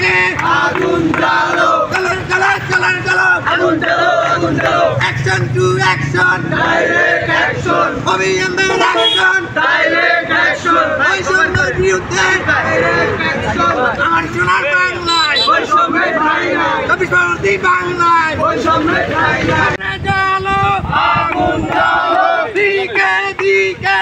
বুকে আগুন জ্বালো, কালার কালার কালার কালার আগুন জ্বালো, আগুন জ্বালো, action to action direct action, অভিযানের অ্যাকশন ডাইরেক্ট অ্যাকশন, বৈষম্যের বিরুদ্ধে ডাইরেক্ট অ্যাকশন, আমার সোনার বাংলায় বৈষম্যের ঠাঁই নাই, চব্বিশ বাংলায় বৈষম্যের ঠাঁই নাই, জ্বালো আগুন জ্বালো, দিকে দিকে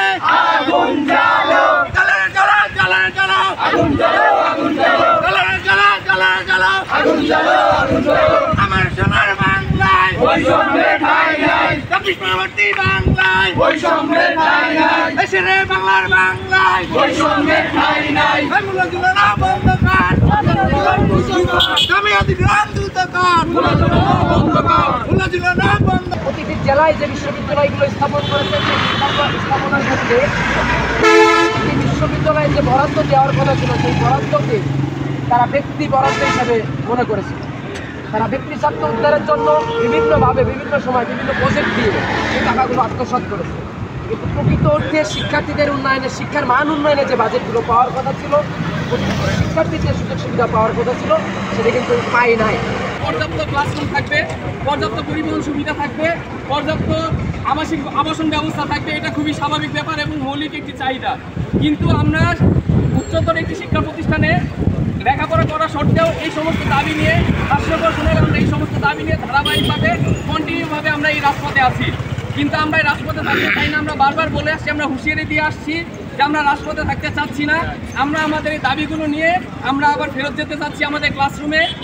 আগুন জ্বালো, কালার কালার কালার কালার আগুন জ্বালো, আগুন জ্বালো, কালার কালার কালার কালার আগুন জ্বালো, আগুন জ্বালো, আমার সোনার বাংলায় বৈষম্যের ঠাঁই নাই, চব্বিশ বাংলায় বৈষম্যের ঠাঁই নাই, দেশের বাংলার বাংলায় বৈষম্যের ঠাঁই নাই, এগুলো দিল না বন্ধ কর জামিয়াতি আন্দোলন কর এগুলো দিল না বন্ধ প্রতিটি জেলায় যে বিশ্ববিদ্যালয়গুলো স্থাপন করেছে সেই স্থাপনার ক্ষেত্রে প্রতিটি বিশ্ববিদ্যালয়ে যে বরাদ্দ দেওয়ার কথা ছিল সেই বরাদ্দকে তারা ব্যক্তি বরাদ্দ হিসাবে মনে করেছে। তারা ব্যক্তি স্বার্থ উদ্ধারের জন্য বিভিন্নভাবে বিভিন্ন সময় বিভিন্ন প্রজেক্ট দিয়ে সেই টাকাগুলো আত্মসাৎ করেছে। কিন্তু প্রকৃত অর্থে শিক্ষার্থীদের উন্নয়নে, শিক্ষার মান উন্নয়নে যে বাজেটগুলো পাওয়ার কথা ছিল, শিক্ষার্থীদের সুযোগ সুবিধা পাওয়ার কথা ছিল, সেটা কিন্তু পাই নাই। পর্যাপ্ত ক্লাসরুম থাকবে, পর্যাপ্ত পরিবহন সুবিধা থাকবে, পর্যাপ্ত আবাসন ব্যবস্থা থাকবে, এটা খুবই স্বাভাবিক ব্যাপার এবং মৌলিক একটি চাহিদা। কিন্তু আমরা উচ্চতর একটি শিক্ষা প্রতিষ্ঠানে লেখাপড়া করা সত্ত্বেও এই সমস্ত দাবি নিয়ে হাস্যকর শুনে আমরা এই সমস্ত দাবি নিয়ে ধারাবাহিকভাবে কন্টিনিউভাবে আমরা এই রাজপথে আছি। কিন্তু আমরা এই রাজপথে থাকতে চাই না। আমরা বারবার বলে আসছি, আমরা হুঁশিয়ারি দিয়ে আসছি যে আমরা রাজপথে থাকতে চাচ্ছি না। আমরা আমাদের এই দাবিগুলো নিয়ে আমরা আবার ফেরত যেতে চাচ্ছি আমাদের ক্লাসরুমে।